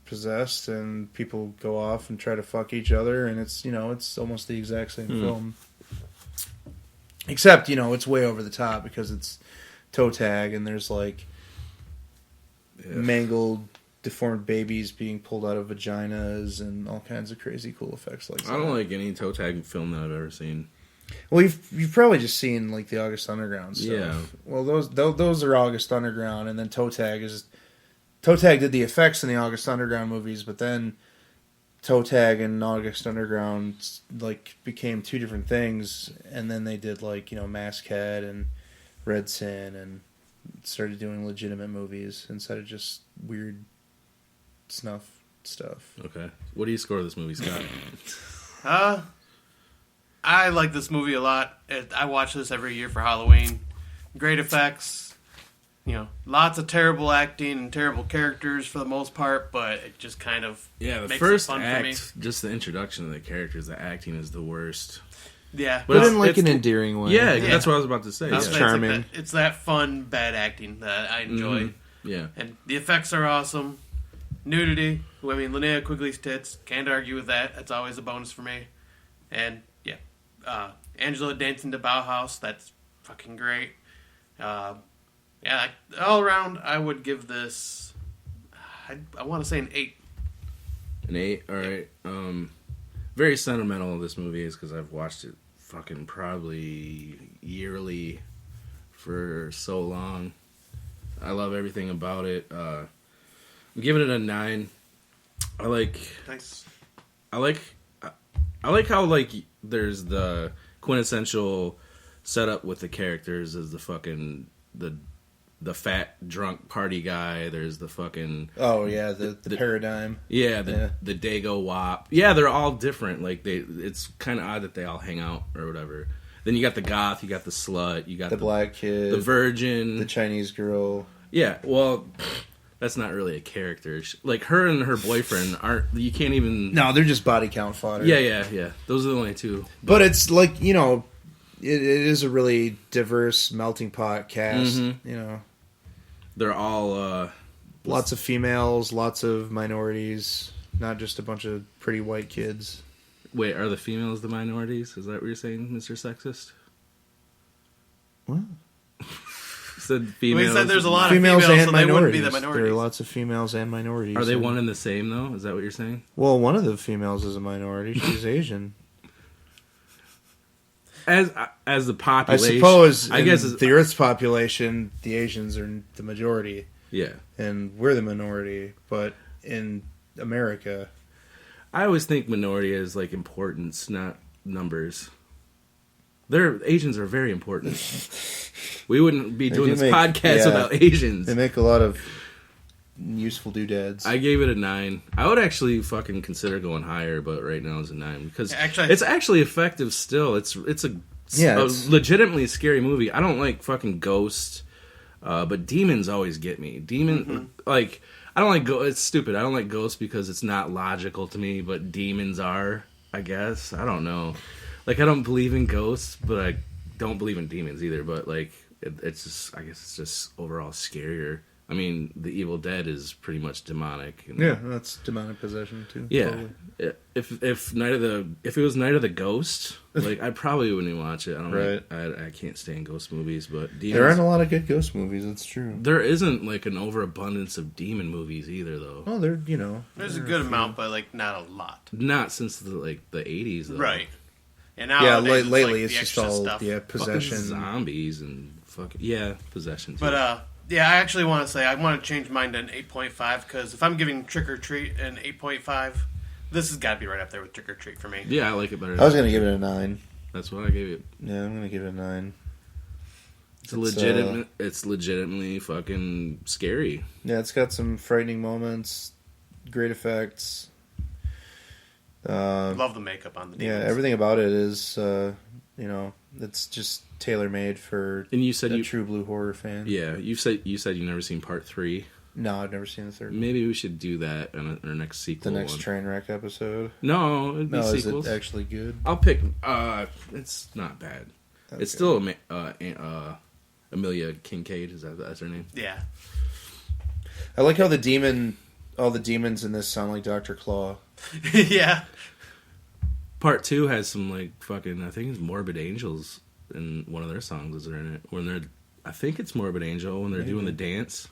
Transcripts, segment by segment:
possessed, and people go off and try to fuck each other, and it's it's almost the exact same film, except it's way over the top because it's toe tag, and there's like mangled, deformed babies being pulled out of vaginas, and all kinds of crazy cool effects like that. I don't like any toe tag film that I've ever seen. Well, you've probably just seen like the August Underground stuff. Yeah. Well, those are August Underground, and then Toe Tag did the effects in the August Underground movies, but then Toe Tag and August Underground like became two different things, and then they did like Mask Head and Red Sin, and started doing legitimate movies instead of just weird snuff stuff. Okay, what do you score this movie, Scott? I like this movie a lot. I watch this every year for Halloween. Great effects. Lots of terrible acting and terrible characters for the most part, but it just kind of the makes first it fun act, for me. just the introduction of the characters, the acting is the worst. Yeah. But in like it's an endearing way. Yeah, that's what I was about to say. It's Yeah. charming. It's that fun, bad acting that I enjoy. Yeah. And the effects are awesome. Nudity. Linnea Quigley's tits. Can't argue with that. That's always a bonus for me. And, Angela dancing to Bauhaus. That's fucking great. All around, I would give this... I want to say an 8. An 8? Alright. Very sentimental, this movie is, because I've watched it fucking probably yearly for so long. I love everything about it. I'm giving it a 9. Nice. I like how like there's the quintessential setup with the characters as the fucking the fat drunk party guy. There's the fucking the paradigm. the Dago Wop. Yeah, they're all different. Like it's kind of odd that they all hang out or whatever. Then you got the goth, you got the slut, you got The black kid, the virgin, the Chinese girl. Yeah, well, that's not really a character. Like her and her boyfriend aren't. You can't even. No, they're just body count fodder. Yeah. Those are the only two. But it's like it is a really diverse melting pot cast. Mm-hmm. They're all lots of females, lots of minorities, not just a bunch of pretty white kids. Wait, are the females the minorities? Is that what you're saying, Mr. Sexist? What? Said females. We said there's a lot females of females, and so they wouldn't be minorities. the minorities. There are lots of females and minorities. Are they one and the same though? Is that what you're saying? Well, one of the females is a minority. She's Asian. As the population, I suppose. I guess the Earth's population, the Asians are the majority. Yeah, and we're the minority. But in America, I always think minority is like importance, not numbers. Asians are very important. We wouldn't be doing this podcast without Asians. They make a lot of useful doodads. I gave it a 9. I would actually fucking consider going higher, but right now it's a 9 because Actually, it's actually effective still. It's a legitimately scary movie. I don't like fucking ghosts, but demons always get me. Like I don't like it's stupid. I don't like ghosts because it's not logical to me, but demons are. I guess I don't know. Like I don't believe in ghosts, but I don't believe in demons either. But like it's just, I guess it's just overall scarier. I mean, The Evil Dead is pretty much demonic. Yeah, that's demonic possession too. Yeah, totally. if it was Night of the Ghost, like I probably wouldn't watch it. I don't Right. I can't stand ghost movies, but demons, There aren't a lot of good ghost movies. That's true. there isn't like an overabundance of demon movies either, though. Well, there's there's a good amount, but like not a lot. Not since the 80s, though. Right. And now lately it's it's just extra all stuff. possession. Fucking zombies and possession. Too. But I actually want to say I want to change mine to an 8.5 because if I'm giving Trick or Treat an 8.5, this has got to be right up there with Trick or Treat for me. Yeah, I like it better. I was gonna give it a 9. That's what I gave it. Yeah, I'm gonna give it a 9. It's legitimately fucking scary. Yeah, it's got some frightening moments, great effects. Love the makeup on the demons. Yeah, everything about it is, it's just tailor made for And you said a true blue horror fan. Yeah, you said you've never seen part 3. No, I've never seen the third one. Maybe we should do that in our next sequel. The next train wreck episode. No, it'd be sequels. Is it actually good? I'll pick. It's not bad. Okay. It's still Amelia Kincaid. That's her name? Yeah. I like how the demon all the demons in this sound like Dr. Claw. Yeah. Part 2 has some like fucking, I think it's Morbid Angels in one of their songs are in it. When they're, I think it's Morbid Angel when they're doing the dance.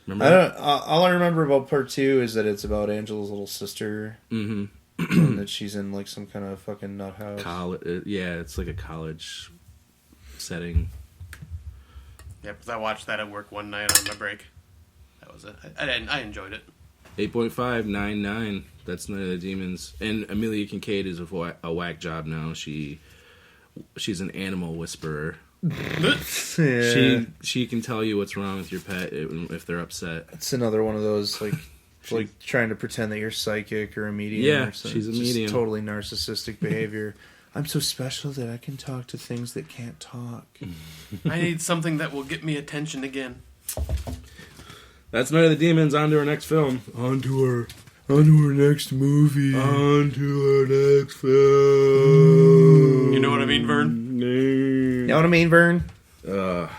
Remember? All I remember about Part 2 is that it's about Angela's little sister. Mm-hmm. And that she's in like some kind of fucking nut house. Yeah, it's like a college setting. Yeah, because I watched that at work one night on my break. That was it. I enjoyed it. 8.599. That's Night of the Demons. And Amelia Kincaid is a whack job now. She's an animal whisperer. Yeah. She can tell you what's wrong with your pet if they're upset. It's another one of those like trying to pretend that you're psychic or a medium. Yeah, or something. she's a medium. Just totally narcissistic behavior. I'm so special that I can talk to things that can't talk. I need something that will get me attention again. That's Night of the Demons. On to our next film. On to our next movie. On to our next film. You know what I mean, Vern? You know what I mean, Vern? God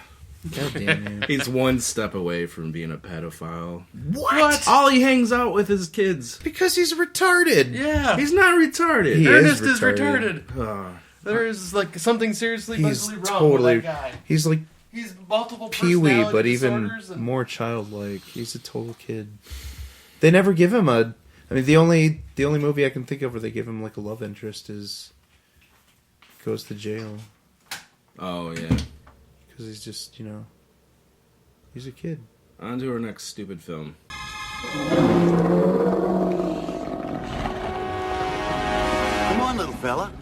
damn it. He's one step away from being a pedophile. What? All he hangs out with is kids. Because he's retarded. Yeah. He's not retarded. He Ernest is is retarded. There is like something seriously mentally wrong with that guy. He's like He's multiple Pee-wee, personality but even disorders and... more childlike. He's a total kid. They never give him a... I mean, the only movie I can think of where they give him like a love interest is Goes to Jail. Oh, yeah. Because he's just, he's a kid. On to our next stupid film. Come on, little fella.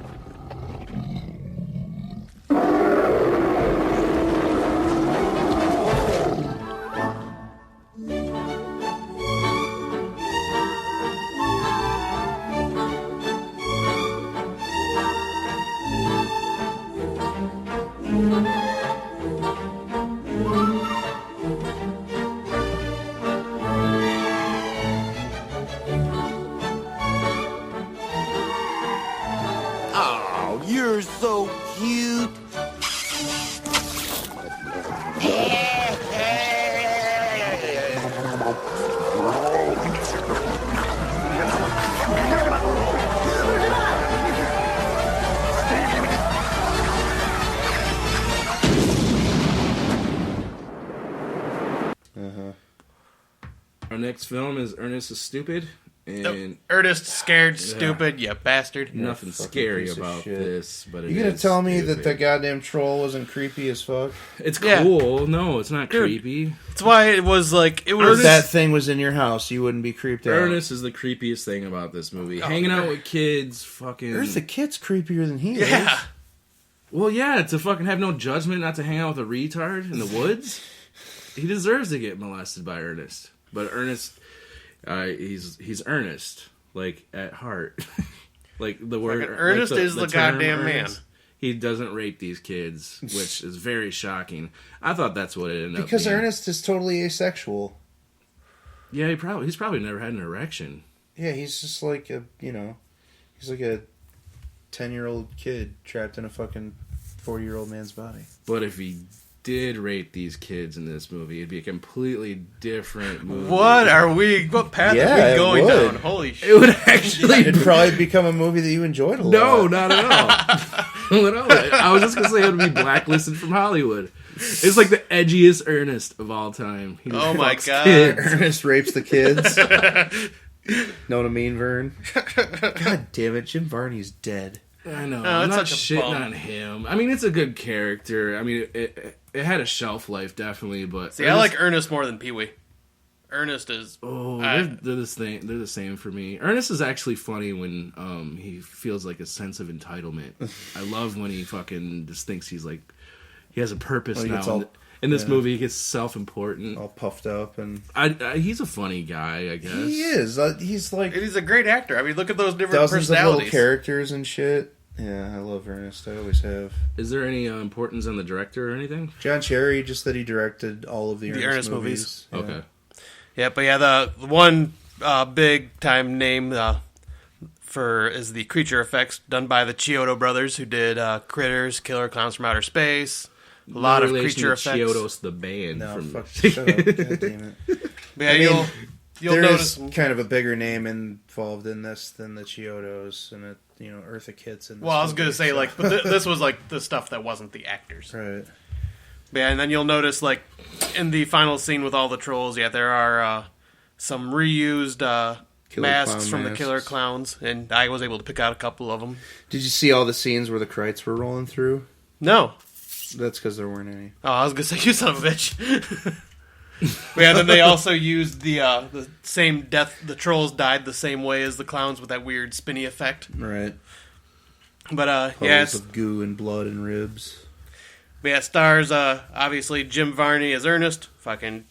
Oh, you're so cute. Our next film is Ernest is Stupid. And Ernest scared, stupid, you bastard. nothing scary about this, but You gonna tell me that the goddamn troll wasn't creepy as fuck? It's cool. No, it's not creepy. That's why it was like it was. If that thing was in your house, you wouldn't be creeped out. Ernest is the creepiest thing about this movie. Hanging out with kids, fucking. There's the kid's creepier than he is. Yeah. Well, yeah, to fucking have no judgment, not to hang out with a retard in the woods. He deserves to get molested by Ernest, but Ernest. He's earnest, like at heart, like the word. Ernest is the goddamn man. He doesn't rape these kids, which is very shocking. I thought that's what it ended up Because being. Ernest is totally asexual. Yeah, he's probably never had an erection. Yeah, he's just like he's like a 10-year-old kid trapped in a fucking 40-year-old man's body. But if he did rape these kids in this movie, it'd be a completely different movie. What path are we going down? Holy shit. It would actually... It'd probably become a movie that you enjoyed a lot. No, not at all. Not at all. I was just going to say it would be blacklisted from Hollywood. It's like the edgiest Ernest of all time. He oh my god. Kids. Ernest rapes the kids. Know what I mean, Vern? God damn it, Jim Varney's dead. I know. Oh, I'm not such a shitting bum. on him. I mean, it's a good character. I mean, it had a shelf life, definitely, but... See, I like Ernest more than Pee-wee. Ernest is... Oh, they're the same. They're the same for me. Ernest is actually funny when he feels like a sense of entitlement. I love when he fucking just thinks he's like... He has a purpose now. In this movie, he gets self-important. All puffed up and... he's a funny guy, I guess. He is. He's like... He's a great actor. I mean, look at those different dozens of personalities. little characters and shit. Yeah, I love Ernest. I always have. Is there any importance on the director or anything? John Cherry, just that he directed all of the Ernest movies. Yeah. Okay. Yeah, but yeah, the one big time name is the creature effects done by the Chiodo brothers, who did Critters, Killer Clowns from Outer Space, a lot of creature effects. Chiodos the band. No, from... fuck, shut up. God damn it. But yeah, you'll there notice is kind of a bigger name involved in this than the Chiodos and Eartha Kitt's in this. Well, I was movie, gonna say so. but this was like the stuff that wasn't the actors. Right. Yeah, and then you'll notice like in the final scene with all the trolls, there are some reused masks from the Killer Clowns, and I was able to pick out a couple of them. Did you see all the scenes where the Krites were rolling through? No. That's because there weren't any. Oh, I was gonna say, you son of a bitch. Yeah, then they also used the same death. The trolls died the same way as the clowns with that weird spinny effect. Right. But Puddles of goo and blood and ribs. But yeah, stars obviously Jim Varney as Ernest. Fucking,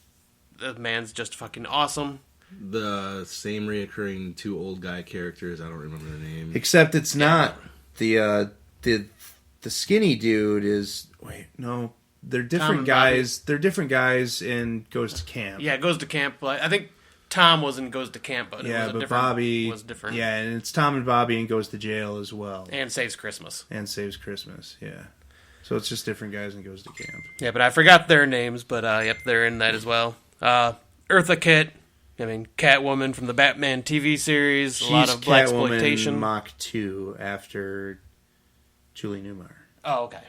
the man's just fucking awesome. The same reoccurring 2 old guy characters. I don't remember the name. Except it's not the skinny dude is. Wait, no, they're different guys. They're different guys in Goes to Camp. Yeah, Goes to Camp. I think Tom was in Goes to Camp, but Bobby was different. Yeah, and it's Tom and Bobby and Goes to Jail as well. And Saves Christmas. Yeah. So it's just different guys and Goes to Camp. Yeah, but I forgot their names, but yep, they're in that as well. Eartha Kitt, Catwoman from the Batman TV series, She's a lot of Catwoman blaxploitation. Mach 2 after Julie Newmar. Oh, okay.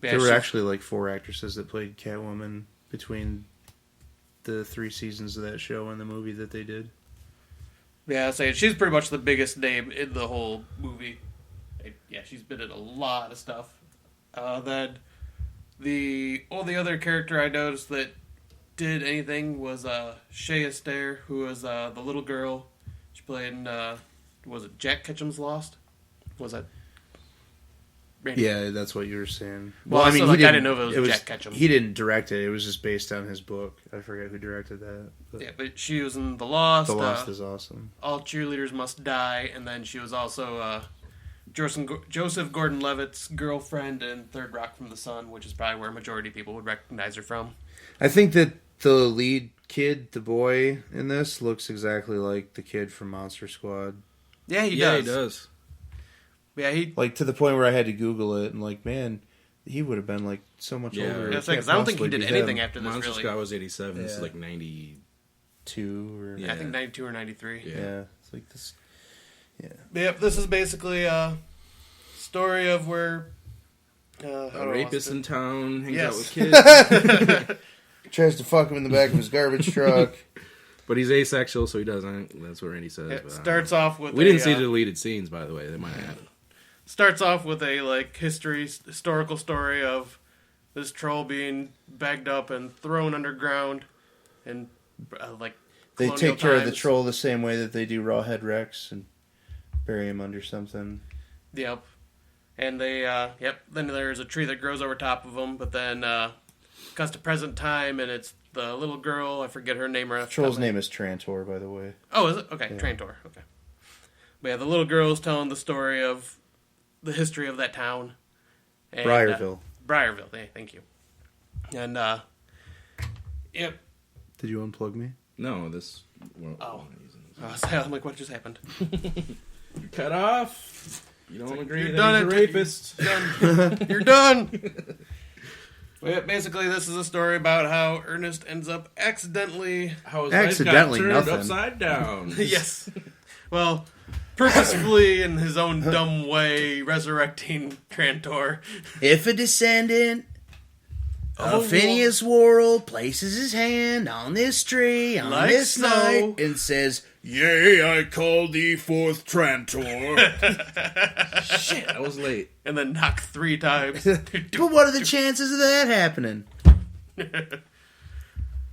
Yeah, There were actually like 4 actresses that played Catwoman between the 3 seasons of that show and the movie that they did. Yeah, she's pretty much the biggest name in the whole movie. Yeah, she's been in a lot of stuff. Then the only other character I noticed that did anything was Shay Astaire, who was the little girl. She played in, was it Jack Ketchum's Lost? Was that? Randy? Yeah, that's what you were saying. Well, I mean, I didn't know if it was Jack Ketchum. He didn't direct it. It was just based on his book. I forget who directed that. Yeah, but she was in The Lost. The Lost is awesome. All Cheerleaders Must Die, and then she was also Joseph Gordon-Levitt's girlfriend in Third Rock from the Sun, which is probably where a majority of people would recognize her from. I think that the lead kid, the boy in this, looks exactly like the kid from Monster Squad. Yeah, he does. He does. Yeah, like to the point where I had to Google it and like, man, he would have been like so much older. Yeah, because I don't think he did anything after this. Monster really. Squad was 87. This is like 92 or I think 92 or 93. Yeah, it's like this. Yeah. Yep, this is basically a story of where a rapist in town hangs out with kids. Tries to fuck him in the back of his garbage truck. But he's asexual, so he doesn't. That's what Randy says. It starts off with we didn't see the deleted scenes, by the way. They might have. Starts off with a historical story of this troll being bagged up and thrown underground, and they take care of the troll the same way that they do Rawhead Rex and bury him under something. Yep. And they then there's a tree that grows over top of them, but then cuts to present time, and it's the little girl. I forget her name. The troll's name is Trantor, by the way. Oh, is it? Okay, yeah. Trantor. Okay. But yeah, the little girl's telling the story of the history of that town. And, Briarville. Briarville. Hey, thank you. And yep. Did you unplug me? No, this. I'm like, what just happened? You're cut off. You don't agree that he's a rapist. You're done. Well, yeah, basically, this is a story about how Ernest ends up accidentally life got turned upside down. Yes. Well, purposefully in his own dumb way, resurrecting Trantor. If a descendant of Phineas Worrell places his hand on this tree on like this snow. night and says, "Yea, I call thee forth, Trantor." Shit, I was late. And then knock 3 times. But what are the chances of that happening? But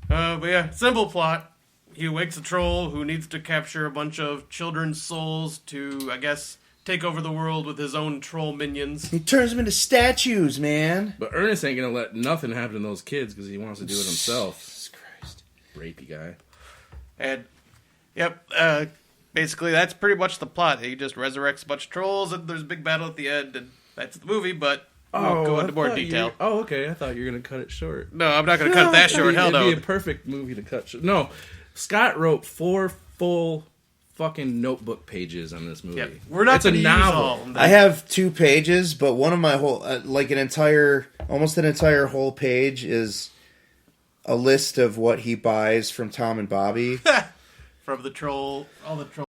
yeah, simple plot. He wakes a troll who needs to capture a bunch of children's souls to, I guess, take over the world with his own troll minions. He turns them into statues, man. But Ernest ain't gonna let nothing happen to those kids because he wants to do it himself. Jesus Christ. Rapey guy. And, yep, basically that's pretty much the plot. He just resurrects a bunch of trolls, and there's a big battle at the end, and that's the movie, but we'll go into more detail. Oh, okay. I thought you were going to cut it short. No, I'm not going to cut it that short. Hell no. It'd be a perfect movie to cut short. No, Scott wrote 4 full fucking notebook pages on this movie. Yep. We're not going to use all of them. I have 2 pages, but one of my whole, almost an entire whole page is a list of what he buys from Tom and Bobby. from the troll, all the troll